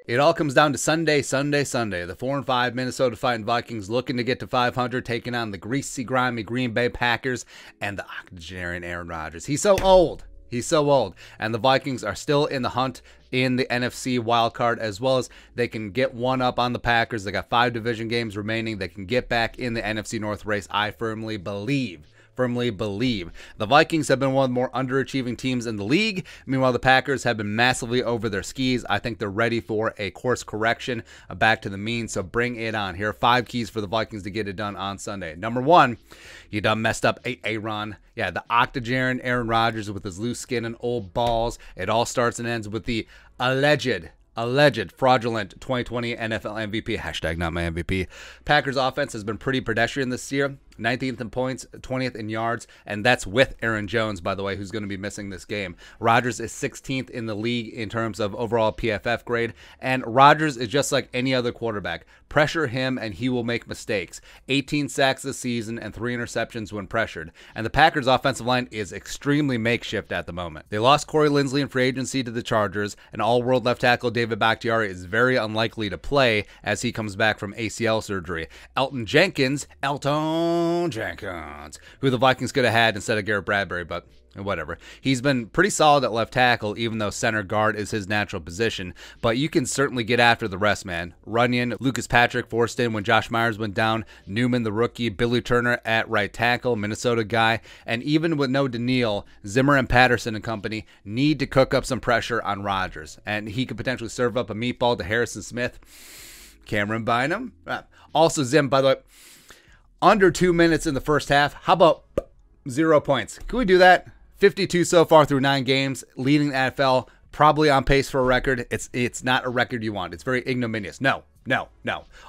It all comes down to Sunday. The 4-5 Minnesota Fighting Vikings looking to get to 500, taking on the greasy, grimy Green Bay Packers and the octogenarian Aaron Rodgers. He's so old. He's so old. And the Vikings are still in the hunt in the NFC wildcard, as well as they can get one up on the Packers. They got 5 division games remaining. They can get back in the NFC North race. I firmly believe. The Vikings have been one of the more underachieving teams in the league. Meanwhile, the Packers have been massively over their skis. I think they're ready for a course correction back to the mean, so bring it on. Here are 5 keys for the Vikings to get it done on Sunday. Number 1, you done messed up A-ARON. Yeah, the octogenarian Aaron Rodgers with his loose skin and old balls. It all starts and ends with the alleged fraudulent 2020 NFL MVP, hashtag not my MVP. Packers offense has been pretty pedestrian this year. 19th in points, 20th in yards, and that's with Aaron Jones, by the way, who's going to be missing this game. Rodgers is 16th in the league in terms of overall PFF grade, and Rodgers is just like any other quarterback. Pressure him and he will make mistakes. 18 sacks this season and 3 interceptions when pressured. And the Packers offensive line is extremely makeshift at the moment. They lost Corey Linsley in free agency to the Chargers, and all-world left tackle David Bakhtiari is very unlikely to play as he comes back from ACL surgery. Elton Jenkins, who the Vikings could have had instead of Garrett Bradbury, but whatever. He's been pretty solid at left tackle, even though center guard is his natural position, but you can certainly get after the rest, man. Runyon, Lucas Patrick forced in when Josh Myers went down, Newman the rookie, Billy Turner at right tackle, Minnesota guy, and even with no Daniil, Zimmer and Patterson and company need to cook up some pressure on Rodgers, and he could potentially serve up a meatball to Harrison Smith, Cameron Bynum. Also, Zim, by the way, under 2 minutes in the first half. How about 0 points? Can we do that? 52 so far through 9 games, leading the NFL, probably on pace for a record. It's not a record you want. It's very ignominious. No.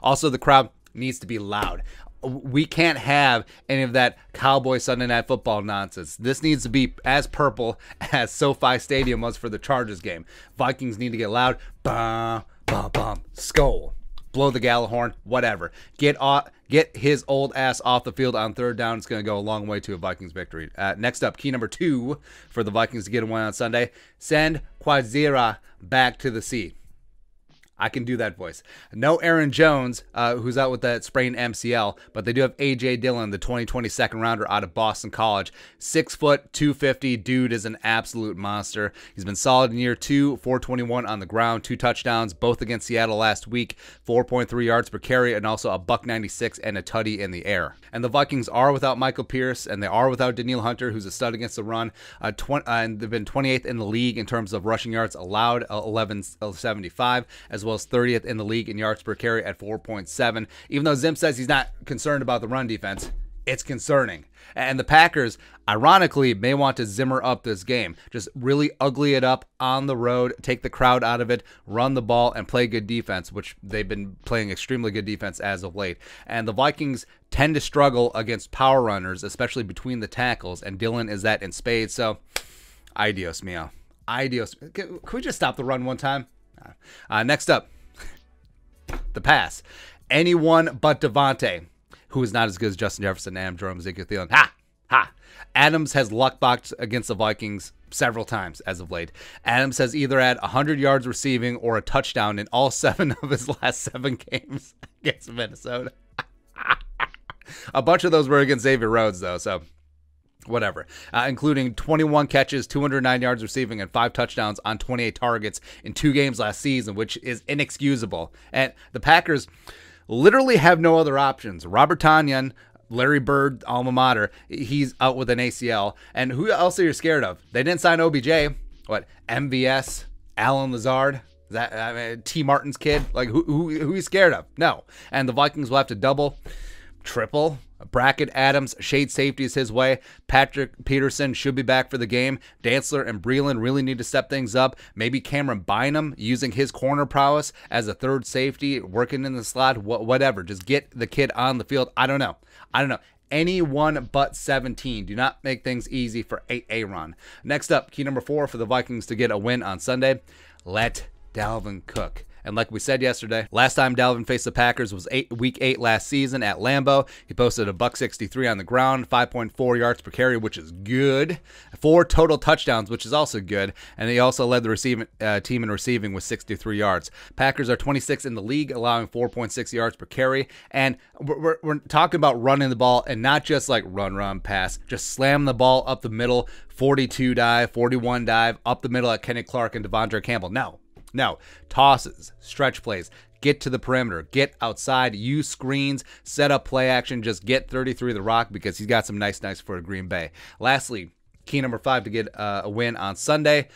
Also, the crowd needs to be loud. We can't have any of that Cowboy Sunday Night Football nonsense. This needs to be as purple as SoFi Stadium was for the Chargers game. Vikings need to get loud. Bum, bum, bum. Skull. Blow the Gallahorn, whatever. Get his old ass off the field on 3rd down. It's going to go a long way to a Vikings victory. Next up, key number 2 for the Vikings to get a win on Sunday. Send QUADZILLA back to the sea. I can do that voice. No Aaron Jones, who's out with that sprained MCL, but they do have A.J. Dillon, the 2020 second rounder out of Boston College. 6 foot, 250. Dude is an absolute monster. He's been solid in year 2, 421 on the ground, 2 touchdowns, both against Seattle last week, 4.3 yards per carry, and also a $196 and a tutty in the air. And the Vikings are without Michael Pierce, and they are without Daniil Hunter, who's a stud against the run. And they've been 28th in the league in terms of rushing yards allowed, 1175, as well as 30th in the league in yards per carry at 4.7. Even though Zim says he's not concerned about the run defense, it's concerning. And the Packers, ironically, may want to Zimmer up this game. Just really ugly it up on the road, take the crowd out of it, run the ball, and play good defense, which they've been playing extremely good defense as of late. And the Vikings tend to struggle against power runners, especially between the tackles, and Dillon is that in spades. So, adios mio. Adios. Can we just stop the run one time? Next up, the pass. Anyone but DAVANTE, who is not as good as Justin Jefferson, Adam Jerome, Ezekiel Thielen. Ha! Adams has luck boxed against the Vikings several times as of late. Adams has either had 100 yards receiving or a touchdown in all 7 of his last 7 games against Minnesota. A bunch of those were against Xavier Rhodes, though, so whatever, including 21 catches, 209 yards receiving, and 5 touchdowns on 28 targets in 2 games last season, which is inexcusable. And the Packers literally have no other options. Robert Tonyan, Larry Bird, alma mater, he's out with an ACL. And who else are you scared of? They didn't sign OBJ. What, MVS, Alan Lazard? Is that T. Martin's kid? Like, who are you scared of? No. And the Vikings will have to double, triple, bracket Adams, shade safety is his way. Patrick Peterson should be back for the game. Dantzler and Breeland really need to step things up. Maybe Cameron Bynum using his corner prowess as a 3rd safety, working in the slot, whatever. Just get the kid on the field. I don't know. Anyone but 17. Do not make things easy for A-ARON. Next up, key number 4 for the Vikings to get a win on Sunday. Let DALVIN cook. And like we said yesterday, last time Dalvin faced the Packers was week 8 last season at Lambeau. He posted a $163 on the ground, 5.4 yards per carry, which is good. 4 total touchdowns, which is also good. And he also led the receiving team in receiving with 63 yards. Packers are 26th in the league, allowing 4.6 yards per carry. And we're talking about running the ball, and not just like run, pass. Just slam the ball up the middle, 42 dive, 41 dive, up the middle at Kenny Clark and Devondre Campbell. No. Tosses, stretch plays. Get to the perimeter, get outside, use screens, set up play action, just get 33 the rock because he's got some nice for Green Bay. Lastly, key number 5 to get a win on Sunday.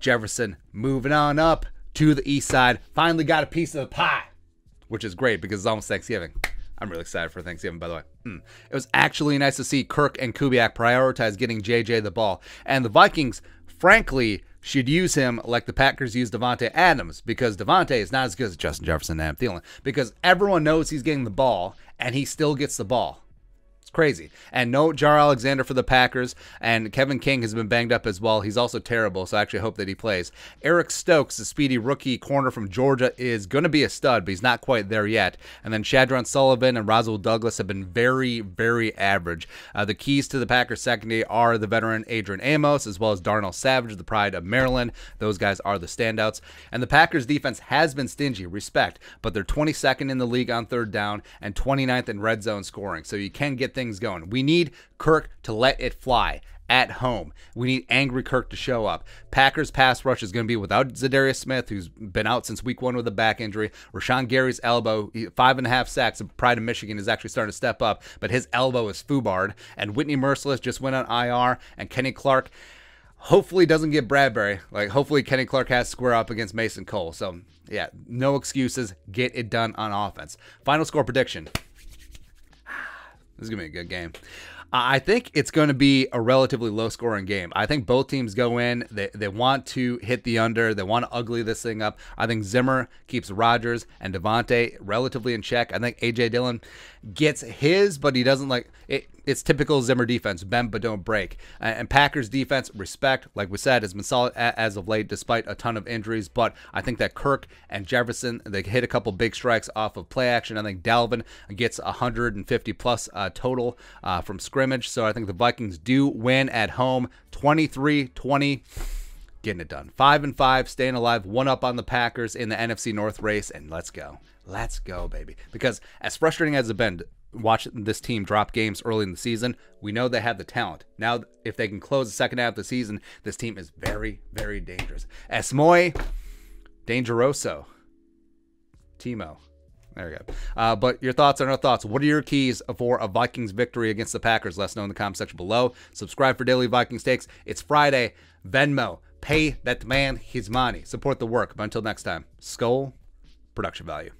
Jefferson moving on up to the east side. Finally got a piece of the pie, which is great because it's almost Thanksgiving. I'm really excited for Thanksgiving, by the way. It was actually nice to see Kirk and Kubiak prioritize getting JJ the ball. And the Vikings, frankly, should use him like the Packers used Davante Adams, because Davante is not as good as Justin Jefferson and Adam Thielen, because everyone knows he's getting the ball, and he still gets the ball. It's crazy. And no Jar Alexander for the Packers, and Kevin King has been banged up as well. He's also terrible, so I actually hope that he plays. Eric Stokes, the speedy rookie corner from Georgia, is going to be a stud, but he's not quite there yet. And then Shadron Sullivan and Roswell Douglas have been very average. The keys to the Packers secondary are the veteran Adrian Amos, as well as Darnell Savage, the pride of Maryland. Those guys are the standouts. And the Packers defense has been stingy, respect, but they're 22nd in the league on third down and 29th in red zone scoring, so you can get things going. We need Kirk to let it fly at home. We need angry Kirk to show up. Packers pass rush is going to be without Zadarius Smith, who's been out since week 1 with a back injury. Rashawn Gary's elbow, 5.5 sacks. The pride of Michigan is actually starting to step up, but his elbow is foobarred. And Whitney Merciless just went on IR, and Kenny Clark hopefully doesn't get Bradbury. Like, hopefully Kenny Clark has to square up against Mason Cole. So yeah, no excuses. Get it done on offense. Final score prediction. This is going to be a good game. I think it's going to be a relatively low-scoring game. I think both teams go in. They want to hit the under. They want to ugly this thing up. I think Zimmer keeps Rodgers and DAVANTE relatively in check. I think A.J. Dillon gets his, but he doesn't like it. It's typical Zimmer defense, bend but don't break. And Packers defense, respect, like we said, has been solid as of late despite a ton of injuries. But I think that Kirk and Jefferson, they hit a couple big strikes off of play action. I think Dalvin gets 150-plus total from scrimmage. So I think the Vikings do win at home, 23-20. Getting it done. 5-5, staying alive, 1 up on the Packers in the NFC North race, and let's go. Let's go, baby. Because as frustrating as it's been watching this team drop games early in the season, we know they have the talent. Now, if they can close the second half of the season, this team is very dangerous. Es muy dangeroso. Timo. There we go. But your thoughts are no thoughts. What are your keys for a Vikings victory against the Packers? Let us know in the comment section below. Subscribe for daily Vikings takes. It's Friday. Venmo. Pay that man his money. Support the work. But until next time, Skull Production Value.